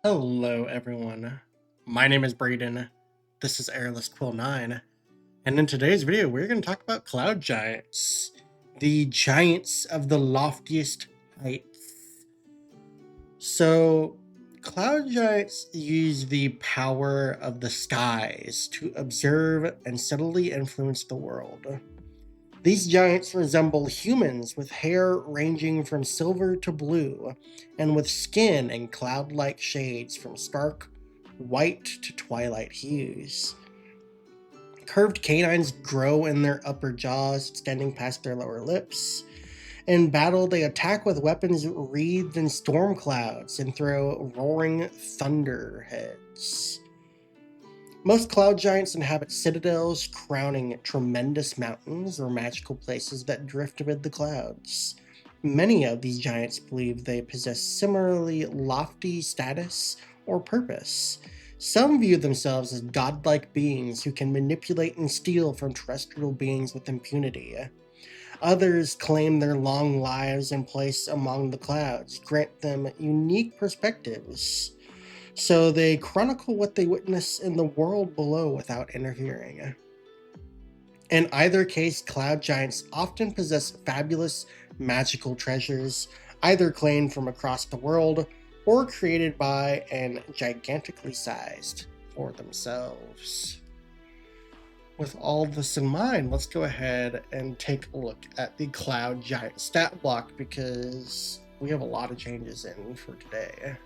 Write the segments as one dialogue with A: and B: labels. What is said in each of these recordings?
A: Hello, everyone. My name is Braden. This is Airless Quill 9, and in today's video, we're going to talk about cloud giants, the giants of the loftiest heights. So, cloud giants use the power of the skies to observe and subtly influence the world. These giants resemble humans with hair ranging from silver to blue, and with skin in cloud like shades from stark white to twilight hues. Curved canines grow in their upper jaws, extending past their lower lips. In battle, they attack with weapons wreathed in storm clouds and throw roaring thunderheads. Most cloud giants inhabit citadels crowning tremendous mountains or magical places that drift amid the clouds. Many of these giants believe they possess similarly lofty status or purpose. Some view themselves as godlike beings who can manipulate and steal from terrestrial beings with impunity. Others claim their long lives and place among the clouds grant them unique perspectives, so they chronicle what they witness in the world below without interfering. In either case, cloud giants often possess fabulous magical treasures, either claimed from across the world or created by and gigantically sized for themselves. With all this in mind, let's go ahead and take a look at the cloud giant stat block because we have a lot of changes in for today.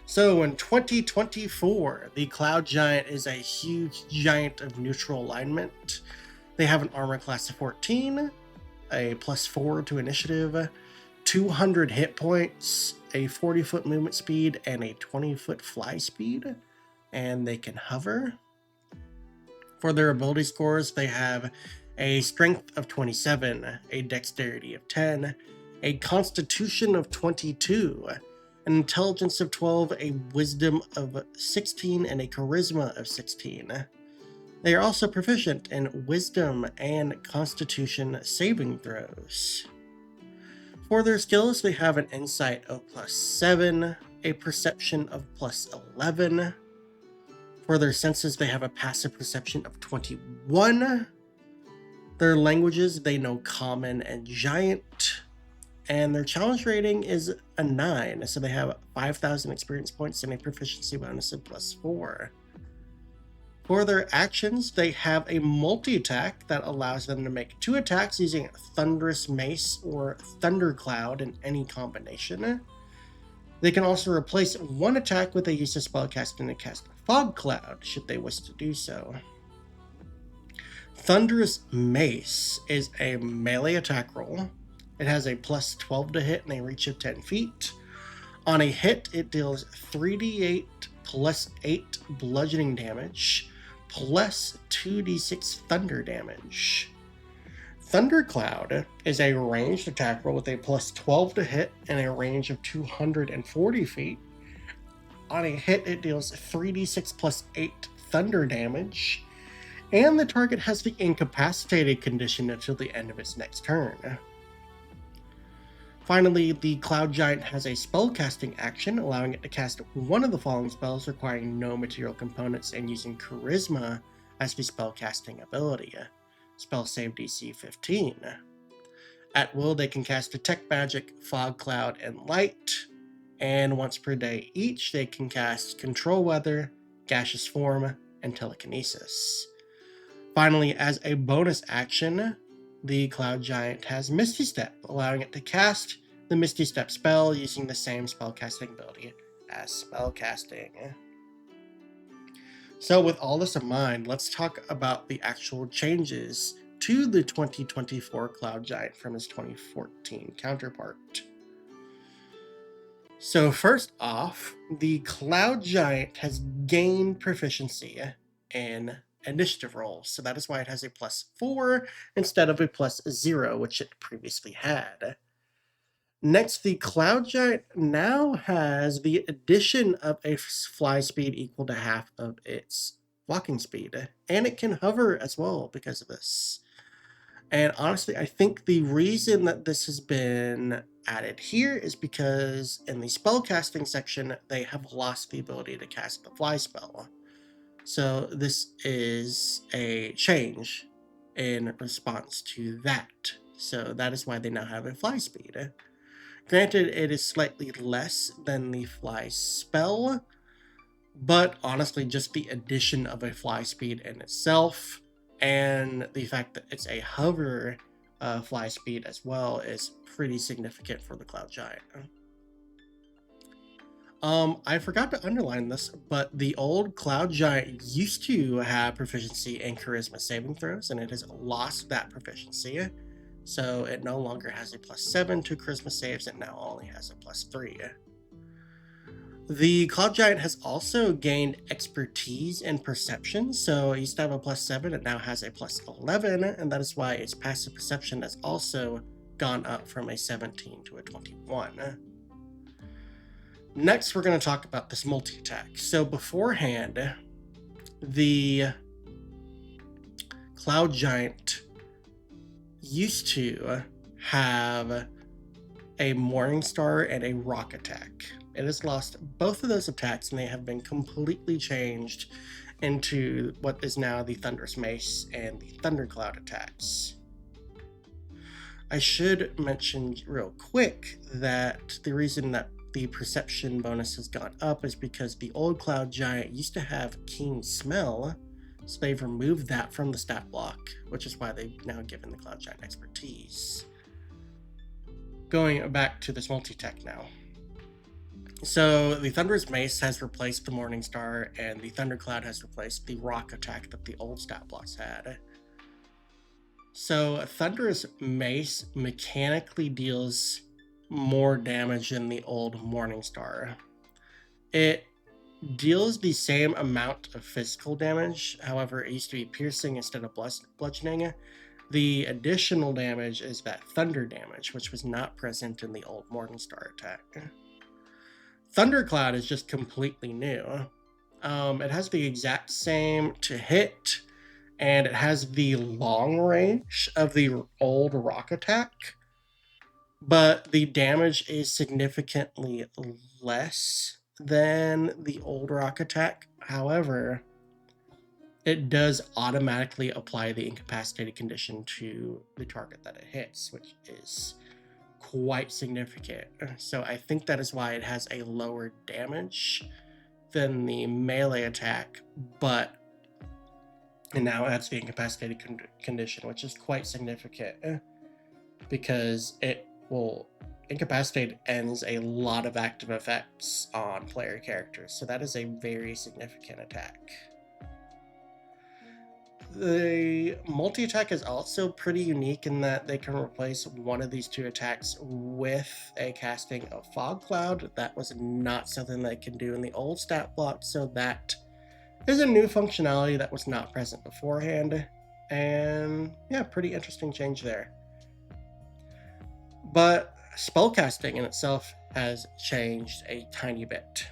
A: So in 2024, the Cloud Giant is a huge giant of neutral alignment. They have an armor class of 14, a +4 to initiative, 200 hit points, a 40-foot movement speed, and a 20-foot fly speed, and they can hover. For their ability scores, they have a strength of 27, a dexterity of 10, a constitution of 22, an intelligence of 12, a wisdom of 16, and a charisma of 16. They are also proficient in wisdom and constitution saving throws. For their skills, they have an insight of +7, a perception of +11. For their senses, they have a passive perception of 21. Their languages, they know Common and Giant. And their challenge rating is a 9, so they have 5,000 experience points and a proficiency bonus of +4. For their actions, they have a multi-attack that allows them to make 2 attacks using Thunderous Mace or Thundercloud in any combination. They can also replace 1 attack with a use of spellcasting to cast Fog Cloud, should they wish to do so. Thunderous Mace is a melee attack roll. It has a +12 to hit and a reach of 10 feet. On a hit, it deals 3d8 +8 bludgeoning damage, plus 2d6 thunder damage. Thundercloud is a ranged attack roll with a +12 to hit and a range of 240 feet. On a hit, it deals 3d6 +8 thunder damage, and the target has the incapacitated condition until the end of its next turn. Finally, the Cloud Giant has a spellcasting action, allowing it to cast one of the following spells requiring no material components and using Charisma as the spellcasting ability. Spell save DC 15. At will, they can cast Detect Magic, Fog Cloud, and Light, and once per day each, they can cast Control Weather, Gaseous Form, and Telekinesis. Finally, as a bonus action, the Cloud Giant has Misty Step, allowing it to cast the Misty Step spell using the same spellcasting ability as spellcasting. So with all this in mind, let's talk about the actual changes to the 2024 Cloud Giant from his 2014 counterpart. So first off, the Cloud Giant has gained proficiency in initiative rolls, so that is why it has a +4 instead of a +0, which it previously had. Next, the Cloud Giant now has the addition of a fly speed equal to half of its walking speed, and it can hover as well because of this. And honestly, I think the reason that this has been added here is because in the spellcasting section, they have lost the ability to cast the fly spell. So this is a change in response to that. So that is why they now have a fly speed. Granted, it is slightly less than the fly spell, but honestly, just the addition of a fly speed in itself and the fact that it's a hover fly speed as well is pretty significant for the Cloud Giant. I forgot to underline this, but the old Cloud Giant used to have proficiency in Charisma saving throws, and it has lost that proficiency. So it no longer has a +7 to Charisma saves, it now only has a +3. The Cloud Giant has also gained expertise and perception, so it used to have a +7, it now has a +11, and that is why its passive perception has also gone up from a 17 to a 21. Next, we're going to talk about this multi-attack. So beforehand, the Cloud Giant used to have a Morning Star and a Rock attack. It has lost both of those attacks, and they have been completely changed into what is now the Thunderous Mace and the Thundercloud attacks. I should mention real quick that the reason that the perception bonus has gone up is because the old Cloud Giant used to have Keen Smell, so they've removed that from the stat block, which is why they've now given the Cloud Giant expertise. Going back to this multi-tech now. So the Thunderous Mace has replaced the Morning Star, and the Thundercloud has replaced the Rock attack that the old stat blocks had. So Thunderous Mace mechanically deals more damage than the old Morning Star. It deals the same amount of physical damage, however, it used to be piercing instead of bludgeoning. The additional damage is that thunder damage, which was not present in the old Morning Star attack. Thundercloud is just completely new. It has the exact same to hit, and it has the long range of the old Rock attack, but the damage is significantly less than the old Rock attack. However, it does automatically apply the incapacitated condition to the target that it hits, which is quite significant. So I think that is why it has a lower damage than the melee attack, but and now adds the incapacitated condition, which is quite significant because it will incapacitate ends a lot of active effects on player characters, so that is a very significant attack. The multi-attack is also pretty unique in that they can replace one of these two attacks with a casting of Fog Cloud. That was not something they can do in the old stat block, so that is a new functionality that was not present beforehand. And yeah, pretty interesting change there. But spellcasting in itself has changed a tiny bit.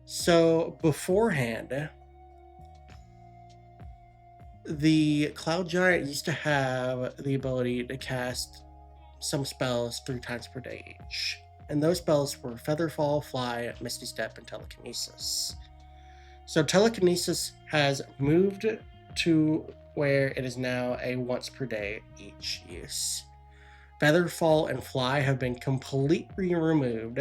A: So beforehand, the Cloud Giant used to have the ability to cast some spells 3 times per day each. And those spells were Featherfall, Fly, Misty Step, and Telekinesis. So Telekinesis has moved to where it is now a once per day each use. Featherfall and Fly have been completely removed,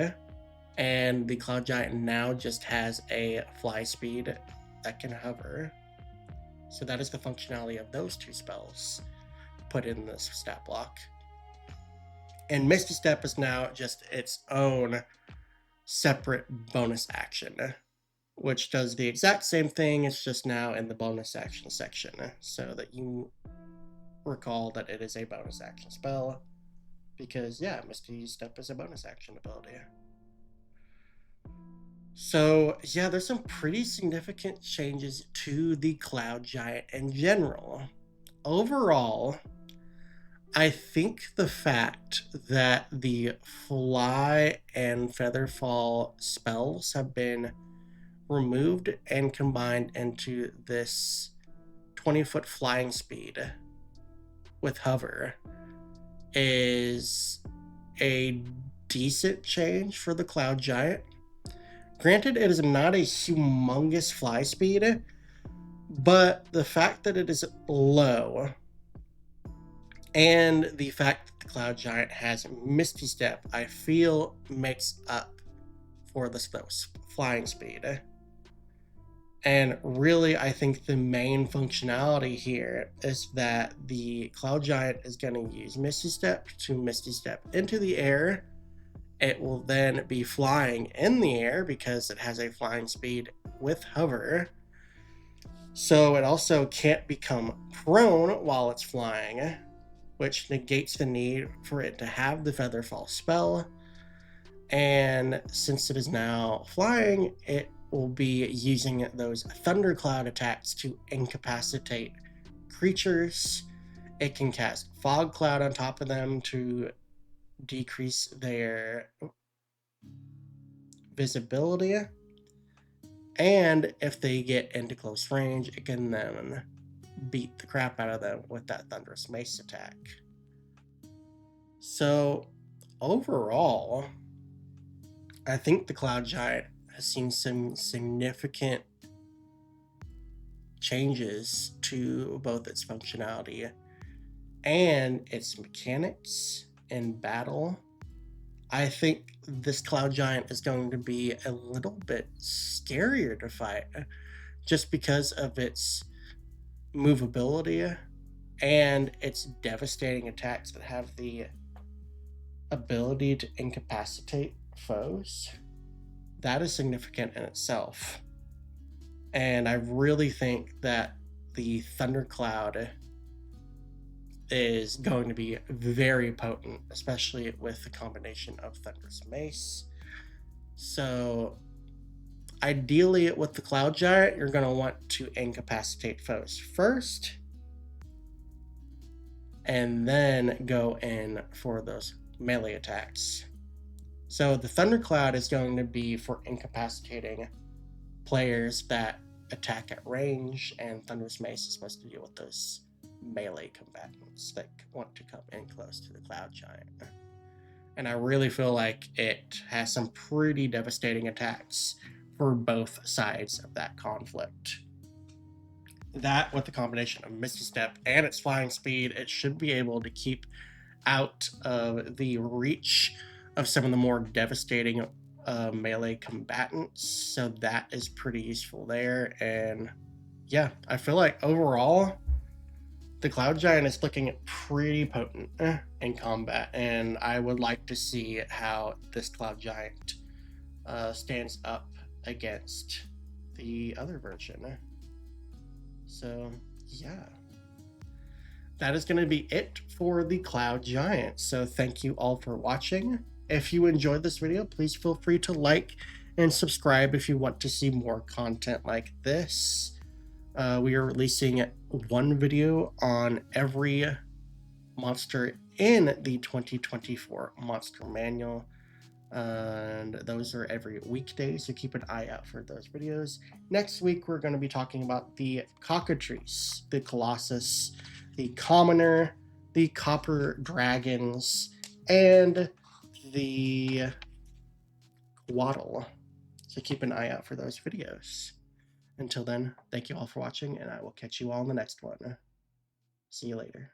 A: and the Cloud Giant now just has a fly speed that can hover. So that is the functionality of those two spells put in this stat block. And Misty Step is now just its own separate bonus action, which does the exact same thing. It's just now in the bonus action section, so that you recall that it is a bonus action spell. Because, yeah, Misty Step is a bonus action ability. So, yeah, there's some pretty significant changes to the Cloud Giant in general. Overall, I think the fact that the Fly and Featherfall spells have been removed and combined into this 20-foot flying speed with hover is a decent change for the Cloud Giant. Granted, it is not a humongous fly speed, but the fact that it is low and the fact that the Cloud Giant has Misty Step, I feel makes up for the slow flying speed. And really, I think the main functionality here is that the Cloud Giant is going to use Misty Step to Misty Step into the air. It will then be flying in the air because it has a flying speed with hover. So it also can't become prone while it's flying, which negates the need for it to have the Feather Fall spell. And since it is now flying, it will be using those Thundercloud attacks to incapacitate creatures. It can cast Fog Cloud on top of them to decrease their visibility. And if they get into close range, it can then beat the crap out of them with that Thunderous Mace attack. So overall, I think the Cloud Giant has seen some significant changes to both its functionality and its mechanics in battle. I think this Cloud Giant is going to be a little bit scarier to fight just because of its movability and its devastating attacks that have the ability to incapacitate foes. That is significant in itself. And I really think that the Thundercloud is going to be very potent, especially with the combination of Thunderous Mace. So ideally with the Cloud Giant, you're going to want to incapacitate foes first, and then go in for those melee attacks. So the Thundercloud is going to be for incapacitating players that attack at range, and Thunderous Mace is supposed to deal with those melee combatants that want to come in close to the Cloud Giant. And I really feel like it has some pretty devastating attacks for both sides of that conflict. That, with the combination of Misty Step and its flying speed, it should be able to keep out of the reach of some of the more devastating melee combatants. So that is pretty useful there. And yeah, I feel like overall, the Cloud Giant is looking pretty potent in combat, and I would like to see how this Cloud Giant stands up against the other version. So yeah, that is going to be it for the Cloud Giant. So thank you all for watching. If you enjoyed this video, please feel free to like and subscribe if you want to see more content like this. We are releasing one video on every monster in the 2024 Monster Manual, and those are every weekday, so keep an eye out for those videos. Next week, we're going to be talking about the Cockatrice, the Colossus, the Commoner, the Copper Dragons, and the Waddle. So keep an eye out for those videos. Until then, thank you all for watching, and I will catch you all in the next one. See you later.